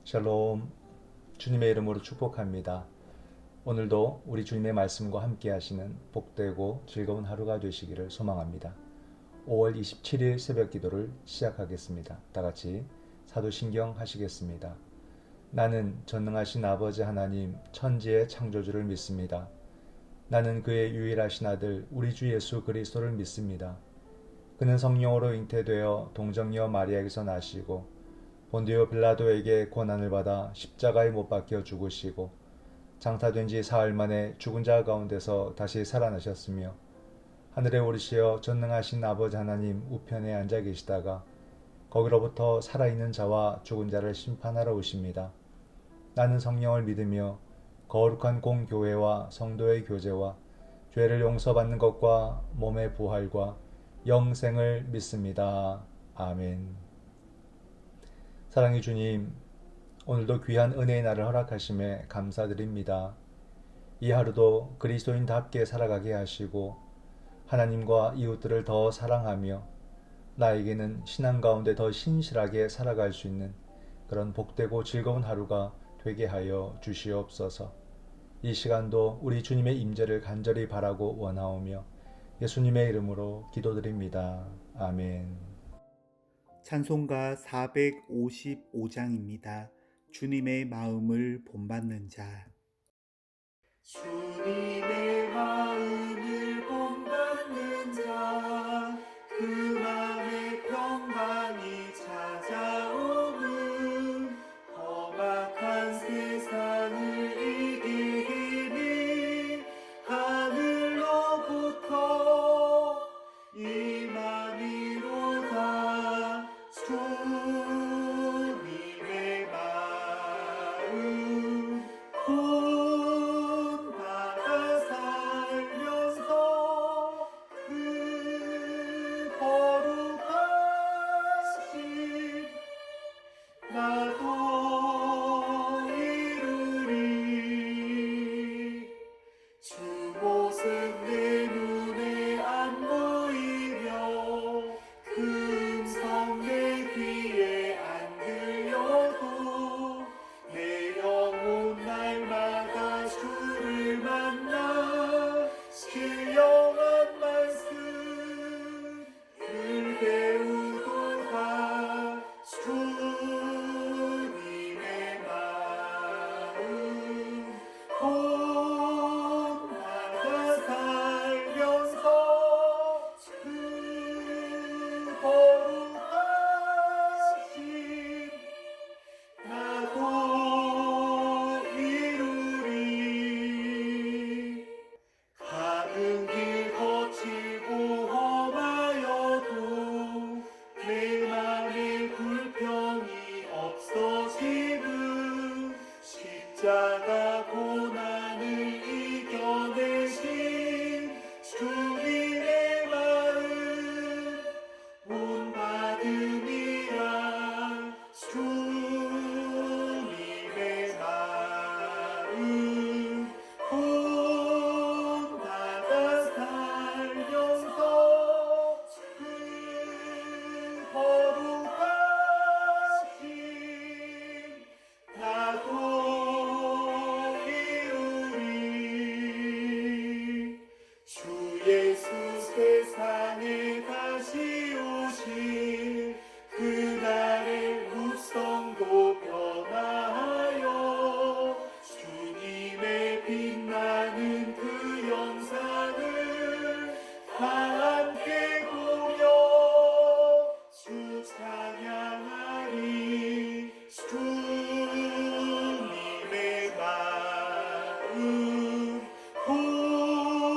샬롬, 주님의 이름으로 축복합니다. 오늘도 우리 주님의 말씀과 함께 하시는 복되고 즐거운 하루가 되시기를 소망합니다. 5월 27일 새벽 기도를 시작하겠습니다. 다 같이 사도신경 하시겠습니다. 나는 전능하신 아버지 하나님 천지의 창조주를 믿습니다. 나는 그의 유일하신 아들 우리 주 예수 그리스도를 믿습니다. 그는 성령으로 잉태되어 동정녀 마리아에게서 나시고 본디오 빌라도에게 고난을 받아 십자가에 못 박혀 죽으시고 장사된 지 사흘 만에 죽은 자 가운데서 다시 살아나셨으며 하늘에 오르시어 전능하신 아버지 하나님 우편에 앉아 계시다가 거기로부터 살아있는 자와 죽은 자를 심판하러 오십니다. 나는 성령을 믿으며 거룩한 공교회와 성도의 교제와 죄를 용서받는 것과 몸의 부활과 영생을 믿습니다. 아멘. 사랑의 주님, 오늘도 귀한 은혜의 날을 허락하심에 감사드립니다. 이 하루도 그리스도인답게 살아가게 하시고 하나님과 이웃들을 더 사랑하며 나에게는 신앙 가운데 더 신실하게 살아갈 수 있는 그런 복되고 즐거운 하루가 되게 하여 주시옵소서. 이 시간도 우리 주님의 임재를 간절히 바라고 원하오며 예수님의 이름으로 기도드립니다. 아멘. 찬송가 455장입니다. 주님의 마음을 본받는 자. 주님의 마음을 본받는 자, 그 맘에 평강이 찾아오는 험악한 세상을 이길 힘이 하늘로부터 임함이로다. 주님의 마음 본받아 살면서 그 거룩하신 나도 이루리. 주 모습 내 눈에 안 보이며 그 음성 내 귀에 안 들려도 내 영혼 날마다 주를 만나 신령한 말씀 늘 배우도다. 주님의 마음 본받아 살면서 그 거룩하신 나도 이루리. 가는 길 거칠고 험하여도 내 맘에 불평이 없어지는 십자가 고난을 이겨내신 주님의 마음 본받음이라. 주님의 마음 본받아 살면서 그 거룩하신 나도 이루리. 주 예수 세상에 다시 오실 그날의 후성도 변화하여 주님의 빛나는 그 영상을 다 함께 보며 주 찬양하리. 주님의 마음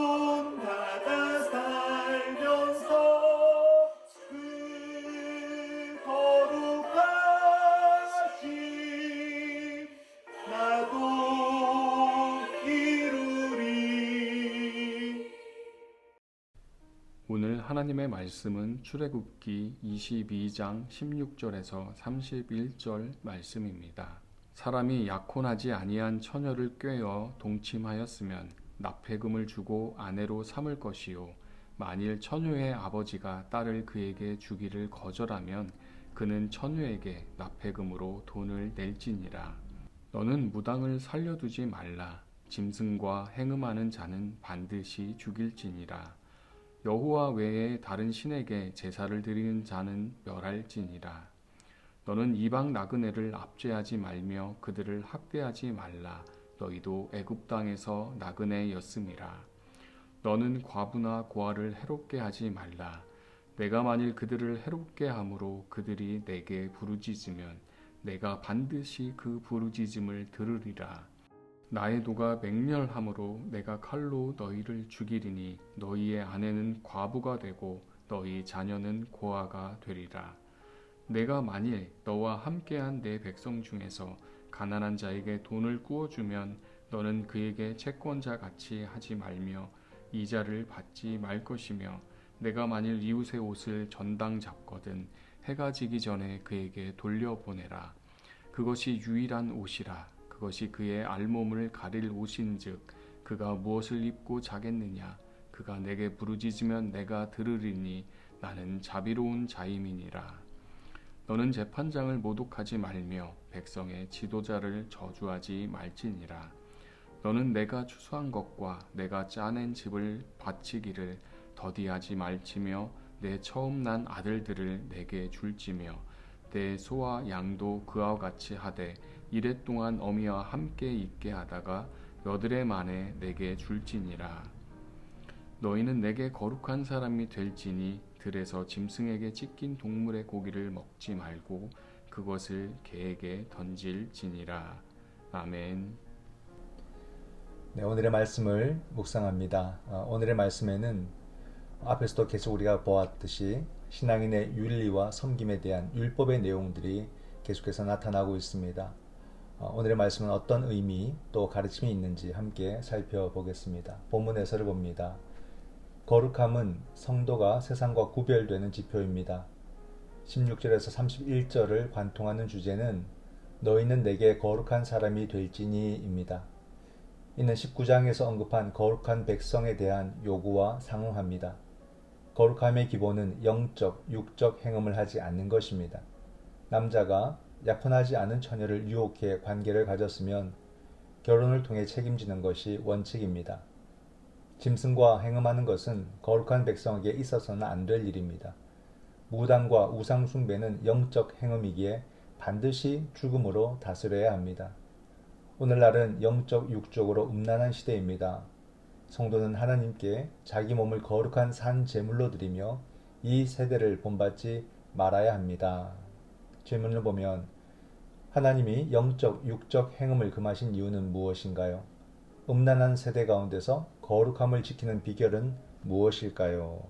본받아 살면서 그 거룩하신 나도 이루리. 오늘 하나님의 말씀은 출애굽기 22장 16절에서 31절 말씀입니다. 사람이 약혼하지 아니한 처녀를 꾀어 동침하였으면 납폐금을 주고 아내로 삼을 것이요 만일 처녀의 아버지가 딸을 그에게 주기를 거절하면 그는 처녀에게 납폐금으로 돈을 낼지니라. 너는 무당을 살려두지 말라. 짐승과 행음하는 자는 반드시 죽일지니라. 여호와 외에 다른 신에게 제사를 드리는 자는 멸할지니라. 너는 이방 나그네를 압제하지 말며 그들을 학대하지 말라. 너희도 애굽 땅에서 나그네였음이라. 너는 과부나 고아를 해롭게 하지 말라. 내가 만일 그들을 해롭게 함으로 그들이 내게 부르짖으면 내가 반드시 그 부르짖음을 들으리라. 나의 도가 맹렬함으로 내가 칼로 너희를 죽이리니 너희의 아내는 과부가 되고 너희 자녀는 고아가 되리라. 내가 만일 너와 함께한 내 백성 중에서 가난한 자에게 돈을 구워주면 너는 그에게 채권자 같이 하지 말며 이자를 받지 말 것이며 내가 만일 이웃의 옷을 전당 잡거든 해가 지기 전에 그에게 돌려보내라. 그것이 유일한 옷이라. 그것이 그의 알몸을 가릴 옷인즉 그가 무엇을 입고 자겠느냐. 그가 내게 부르짖으면 내가 들으리니 나는 자비로운 자임이니라. 너는 재판장을 모독하지 말며 백성의 지도자를 저주하지 말지니라. 너는 내가 추수한 것과 내가 짜낸 집을 바치기를 더디하지 말지며 내 처음 난 아들들을 내게 줄지며 내 소와 양도 그와 같이 하되 이레 동안 어미와 함께 있게 하다가 여드레 만에 내게 줄지니라. 너희는 내게 거룩한 사람이 될지니 들에서 짐승에게 찢긴 동물의 고기를 먹지 말고 그것을 개에게 던질지니라. 아멘. 네, 오늘의 말씀을 묵상합니다. 오늘의 말씀에는 앞에서도 계속 우리가 보았듯이 신앙인의 윤리와 섬김에 대한 율법의 내용들이 계속해서 나타나고 있습니다. 오늘의 말씀은 어떤 의미 또 가르침이 있는지 함께 살펴보겠습니다. 본문 해설을 봅니다. 거룩함은 성도가 세상과 구별되는 지표입니다. 16절에서 31절을 관통하는 주제는 너희는 내게 거룩한 사람이 될지니입니다. 이는 19장에서 언급한 거룩한 백성에 대한 요구와 상응합니다. 거룩함의 기본은 영적, 육적 행음을 하지 않는 것입니다. 남자가 약혼하지 않은 처녀를 유혹해 관계를 가졌으면 결혼을 통해 책임지는 것이 원칙입니다. 짐승과 행음하는 것은 거룩한 백성에게 있어서는 안 될 일입니다. 무당과 우상 숭배는 영적 행음이기에 반드시 죽음으로 다스려야 합니다. 오늘날은 영적, 육적으로 음란한 시대입니다. 성도는 하나님께 자기 몸을 거룩한 산 제물로 드리며 이 세대를 본받지 말아야 합니다. 질문을 보면 하나님이 영적, 육적 행음을 금하신 이유는 무엇인가요? 음란한 세대 가운데서 거룩함을 지키는 비결은 무엇일까요?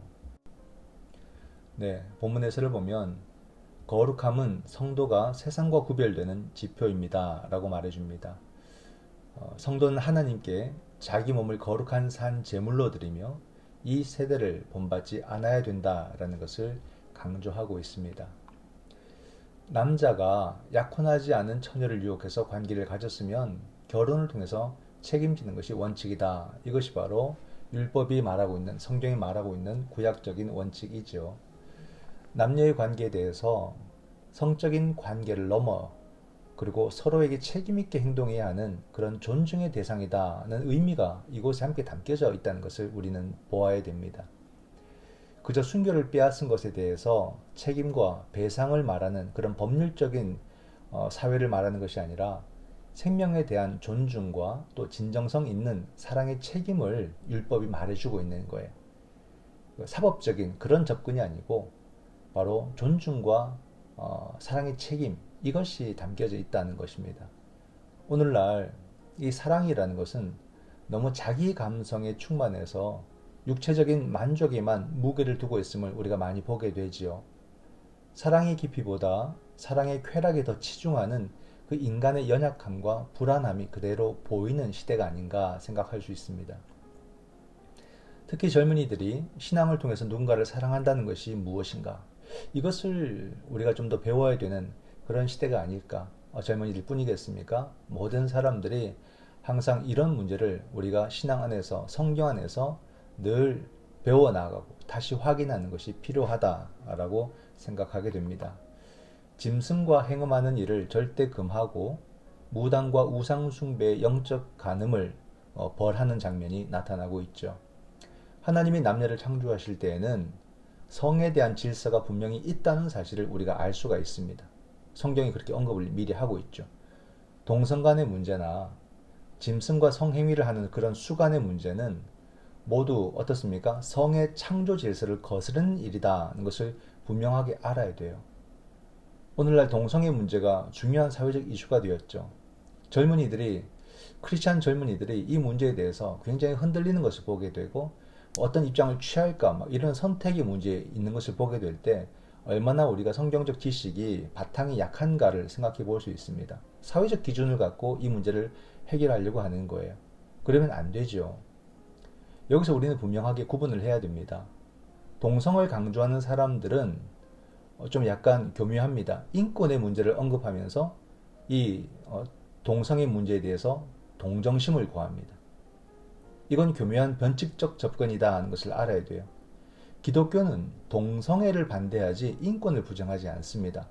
네, 본문 해설을 보면 거룩함은 성도가 세상과 구별되는 지표입니다 라고 말해줍니다. 성도는 하나님께 자기 몸을 거룩한 산 제물로 드리며 이 세대를 본받지 않아야 된다라는 것을 강조하고 있습니다. 남자가 약혼하지 않은 처녀를 유혹해서 관계를 가졌으면 결혼을 통해서 책임지는 것이 원칙이다. 이것이 바로 율법이 말하고 있는, 성경이 말하고 있는 구약적인 원칙이죠. 남녀의 관계에 대해서 성적인 관계를 넘어 그리고 서로에게 책임있게 행동해야 하는 그런 존중의 대상이다는 의미가 이곳에 함께 담겨져 있다는 것을 우리는 보아야 됩니다. 그저 순결을 빼앗은 것에 대해서 책임과 배상을 말하는 그런 법률적인 사회를 말하는 것이 아니라 생명에 대한 존중과 또 진정성 있는 사랑의 책임을 율법이 말해주고 있는 거예요. 사법적인 그런 접근이 아니고 바로 존중과 사랑의 책임, 이것이 담겨져 있다는 것입니다. 오늘날 이 사랑이라는 것은 너무 자기 감성에 충만해서 육체적인 만족에만 무게를 두고 있음을 우리가 많이 보게 되지요. 사랑의 깊이보다 사랑의 쾌락에 더 치중하는 그 인간의 연약함과 불안함이 그대로 보이는 시대가 아닌가 생각할 수 있습니다. 특히 젊은이들이 신앙을 통해서 누군가를 사랑한다는 것이 무엇인가? 이것을 우리가 좀 더 배워야 되는 그런 시대가 아닐까? 젊은이들 뿐이겠습니까? 모든 사람들이 항상 이런 문제를 우리가 신앙 안에서, 성경 안에서 늘 배워나가고 다시 확인하는 것이 필요하다라고 생각하게 됩니다. 짐승과 행음하는 일을 절대 금하고 무당과 우상 숭배의 영적 간음을 벌하는 장면이 나타나고 있죠. 하나님이 남녀를 창조하실 때에는 성에 대한 질서가 분명히 있다는 사실을 우리가 알 수가 있습니다. 성경이 그렇게 언급을 미리 하고 있죠. 동성 간의 문제나 짐승과 성행위를 하는 그런 수간의 문제는 모두 어떻습니까? 성의 창조 질서를 거스르는 일이다는 것을 분명하게 알아야 돼요. 오늘날 동성애 문제가 중요한 사회적 이슈가 되었죠. 크리스찬 젊은이들이 이 문제에 대해서 굉장히 흔들리는 것을 보게 되고 어떤 입장을 취할까 이런 선택의 문제에 있는 것을 보게 될 때 얼마나 우리가 성경적 지식이 바탕이 약한가를 생각해 볼 수 있습니다. 사회적 기준을 갖고 이 문제를 해결하려고 하는 거예요. 그러면 안 되죠. 여기서 우리는 분명하게 구분을 해야 됩니다. 동성을 강조하는 사람들은 좀 약간 교묘합니다. 인권의 문제를 언급하면서 이 동성애 문제에 대해서 동정심을 구합니다. 이건 교묘한 변칙적 접근이다 하는 것을 알아야 돼요. 기독교는 동성애를 반대하지 인권을 부정하지 않습니다.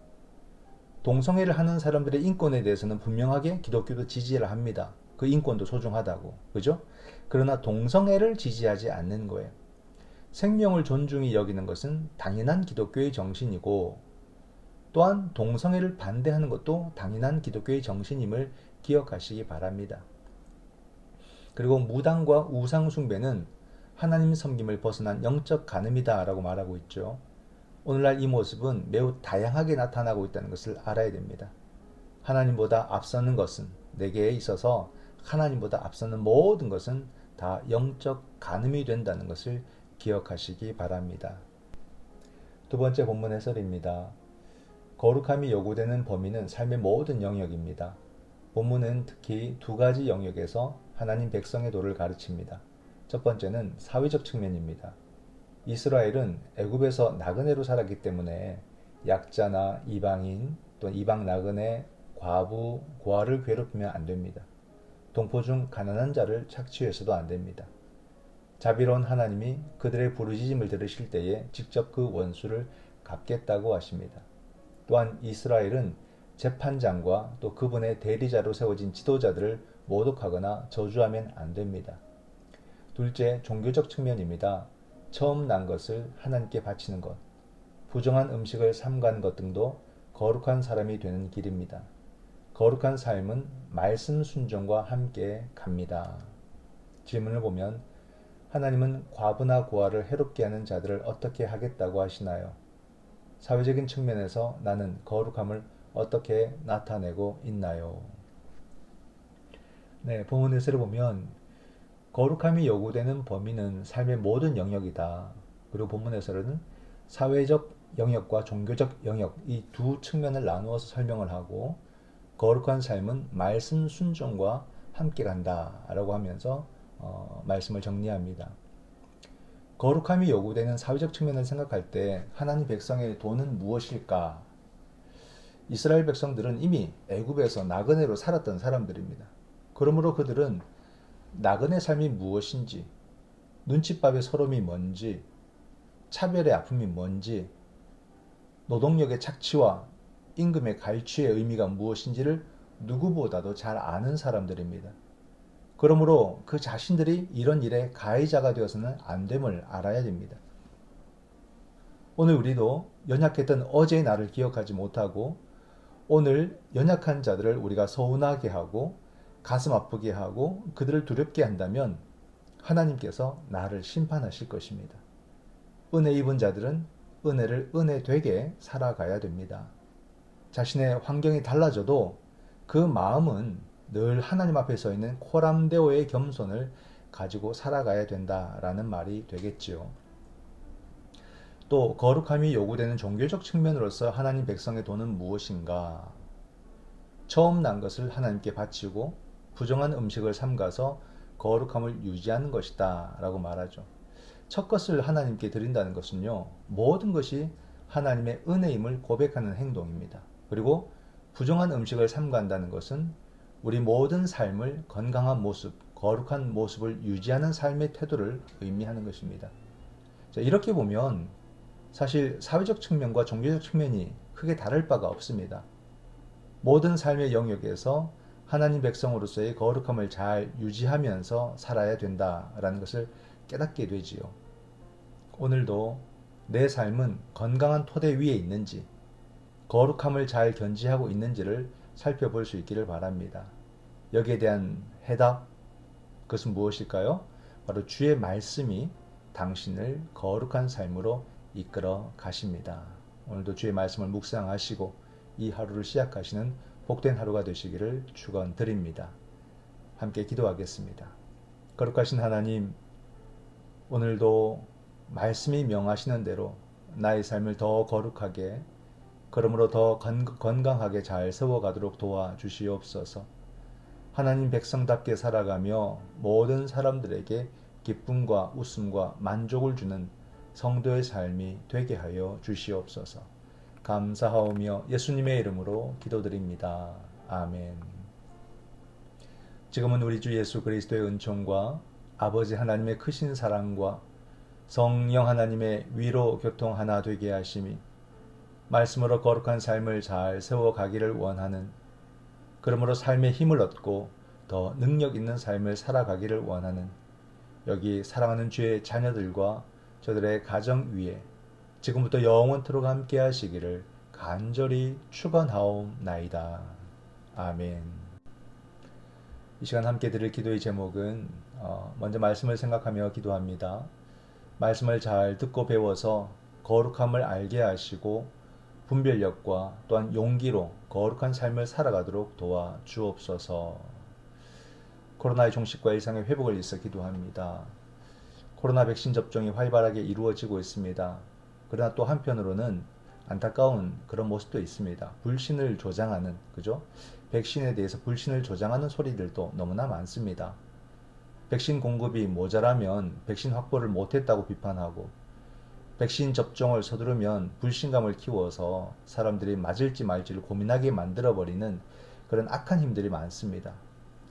동성애를 하는 사람들의 인권에 대해서는 분명하게 기독교도 지지를 합니다. 그 인권도 소중하다고. 그죠? 그러나 동성애를 지지하지 않는 거예요. 생명을 존중히 여기는 것은 당연한 기독교의 정신이고 또한 동성애를 반대하는 것도 당연한 기독교의 정신임을 기억하시기 바랍니다. 그리고 무당과 우상 숭배는 하나님 섬김을 벗어난 영적 간음이다 라고 말하고 있죠. 오늘날 이 모습은 매우 다양하게 나타나고 있다는 것을 알아야 됩니다. 하나님보다 앞서는 것은 내게 있어서 하나님보다 앞서는 모든 것은 다 영적 간음이 된다는 것을 기억하시기 바랍니다. 두 번째 본문 해설입니다. 거룩함이 요구되는 범위는 삶의 모든 영역입니다. 본문은 특히 두 가지 영역에서 하나님 백성의 도를 가르칩니다. 첫 번째는 사회적 측면입니다. 이스라엘은 애굽에서 나그네로 살았기 때문에 약자나 이방인 또는 이방 나그네, 과부, 고아를 괴롭히면 안 됩니다. 동포 중 가난한 자를 착취해서도 안 됩니다. 자비로운 하나님이 그들의 부르짖음을 들으실 때에 직접 그 원수를 갚겠다고 하십니다. 또한 이스라엘은 재판장과 또 그분의 대리자로 세워진 지도자들을 모독하거나 저주하면 안 됩니다. 둘째, 종교적 측면입니다. 처음 난 것을 하나님께 바치는 것, 부정한 음식을 삼가는 것 등도 거룩한 사람이 되는 길입니다. 거룩한 삶은 말씀 순종과 함께 갑니다. 질문을 보면 하나님은 과부나 고아를 해롭게 하는 자들을 어떻게 하겠다고 하시나요? 사회적인 측면에서 나는 거룩함을 어떻게 나타내고 있나요? 네, 본문 해설을 보면 거룩함이 요구되는 범위는 삶의 모든 영역이다. 그리고 본문에서는 사회적 영역과 종교적 영역 이 두 측면을 나누어서 설명을 하고 거룩한 삶은 말씀 순종과 함께 간다라고 하면서 말씀을 정리합니다. 거룩함이 요구되는 사회적 측면을 생각할 때 하나님 백성의 도는 무엇일까? 이스라엘 백성들은 이미 애굽에서 나그네로 살았던 사람들입니다. 그러므로 그들은 나그네 삶이 무엇인지, 눈칫밥의 서름이 뭔지, 차별의 아픔이 뭔지, 노동력의 착취와 임금의 갈취의 의미가 무엇인지를 누구보다도 잘 아는 사람들입니다. 그러므로 그 자신들이 이런 일에 가해자가 되어서는 안 됨을 알아야 됩니다. 오늘 우리도 연약했던 어제의 나를 기억하지 못하고 오늘 연약한 자들을 우리가 서운하게 하고 가슴 아프게 하고 그들을 두렵게 한다면 하나님께서 나를 심판하실 것입니다. 은혜 입은 자들은 은혜를 은혜 되게 살아가야 됩니다. 자신의 환경이 달라져도 그 마음은 늘 하나님 앞에 서 있는 코람데오의 겸손을 가지고 살아가야 된다라는 말이 되겠지요. 또 거룩함이 요구되는 종교적 측면으로서 하나님 백성의 도는 무엇인가? 처음 난 것을 하나님께 바치고 부정한 음식을 삼가서 거룩함을 유지하는 것이다 라고 말하죠. 첫 것을 하나님께 드린다는 것은요, 모든 것이 하나님의 은혜임을 고백하는 행동입니다. 그리고 부정한 음식을 삼간다는 것은 우리 모든 삶을 건강한 모습, 거룩한 모습을 유지하는 삶의 태도를 의미하는 것입니다. 자, 이렇게 보면 사실 사회적 측면과 종교적 측면이 크게 다를 바가 없습니다. 모든 삶의 영역에서 하나님 백성으로서의 거룩함을 잘 유지하면서 살아야 된다라는 것을 깨닫게 되지요. 오늘도 내 삶은 건강한 토대 위에 있는지, 거룩함을 잘 견지하고 있는지를 살펴볼 수 있기를 바랍니다. 여기에 대한 해답, 그것은 무엇일까요? 바로 주의 말씀이 당신을 거룩한 삶으로 이끌어 가십니다. 오늘도 주의 말씀을 묵상하시고 이 하루를 시작하시는 복된 하루가 되시기를 축원드립니다. 함께 기도하겠습니다. 거룩하신 하나님, 오늘도 말씀이 명하시는 대로 나의 삶을 더 거룩하게, 그러므로 더 건강하게 잘 세워가도록 도와주시옵소서. 하나님 백성답게 살아가며 모든 사람들에게 기쁨과 웃음과 만족을 주는 성도의 삶이 되게 하여 주시옵소서. 감사하오며 예수님의 이름으로 기도드립니다. 아멘. 지금은 우리 주 예수 그리스도의 은총과 아버지 하나님의 크신 사랑과 성령 하나님의 위로 교통 하나 되게 하심이 말씀으로 거룩한 삶을 잘 세워가기를 원하는, 그러므로 삶의 힘을 얻고 더 능력 있는 삶을 살아가기를 원하는 여기 사랑하는 주의 자녀들과 저들의 가정 위에 지금부터 영원토록 함께 하시기를 간절히 축원하옵나이다. 아멘. 이 시간 함께 드릴 기도의 제목은 먼저 말씀을 생각하며 기도합니다. 말씀을 잘 듣고 배워서 거룩함을 알게 하시고 분별력과 또한 용기로 거룩한 삶을 살아가도록 도와주옵소서. 코로나의 종식과 일상의 회복을 위해서 기도합니다. 코로나 백신 접종이 활발하게 이루어지고 있습니다. 그러나 또 한편으로는 안타까운 그런 모습도 있습니다. 불신을 조장하는, 그죠? 백신에 대해서 불신을 조장하는 소리들도 너무나 많습니다. 백신 공급이 모자라면 백신 확보를 못했다고 비판하고, 백신 접종을 서두르면 불신감을 키워서 사람들이 맞을지 말지를 고민하게 만들어버리는 그런 악한 힘들이 많습니다.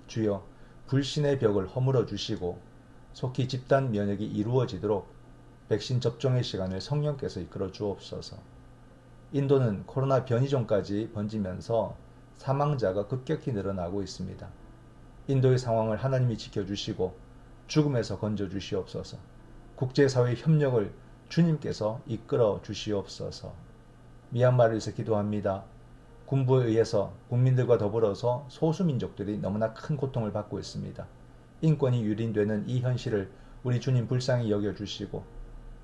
주여, 불신의 벽을 허물어 주시고 속히 집단 면역이 이루어지도록 백신 접종의 시간을 성령께서 이끌어 주옵소서. 인도는 코로나 변이종까지 번지면서 사망자가 급격히 늘어나고 있습니다. 인도의 상황을 하나님이 지켜주시고 죽음에서 건져주시옵소서. 국제사회의 협력을 주님께서 이끌어 주시옵소서. 미얀마를 위해서 기도합니다. 군부에 의해서 국민들과 더불어서 소수민족들이 너무나 큰 고통을 받고 있습니다. 인권이 유린되는 이 현실을 우리 주님 불쌍히 여겨주시고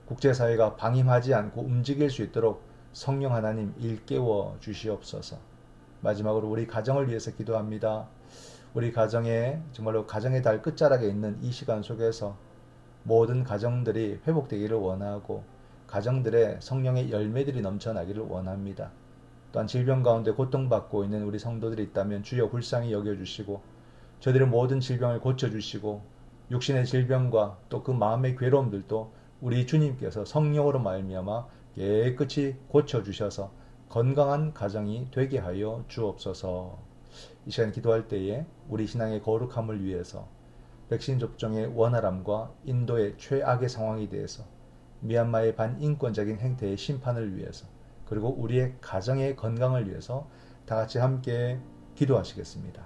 국제사회가 방임하지 않고 움직일 수 있도록 성령 하나님 일깨워 주시옵소서. 마지막으로 우리 가정을 위해서 기도합니다. 우리 가정에 정말로 가정의 달 끝자락에 있는 이 시간 속에서 모든 가정들이 회복되기를 원하고 가정들의 성령의 열매들이 넘쳐나기를 원합니다. 또한 질병 가운데 고통받고 있는 우리 성도들이 있다면 주여 불쌍히 여겨주시고 저들의 모든 질병을 고쳐주시고 육신의 질병과 또 그 마음의 괴로움들도 우리 주님께서 성령으로 말미암아 깨끗이 고쳐주셔서 건강한 가정이 되게 하여 주옵소서. 이 시간 기도할 때에 우리 신앙의 거룩함을 위해서 백신 접종의 원활함과 인도의 최악의 상황에 대해서 미얀마의 반인권적인 행태의 심판을 위해서 그리고 우리의 가정의 건강을 위해서 다 같이 함께 기도하시겠습니다.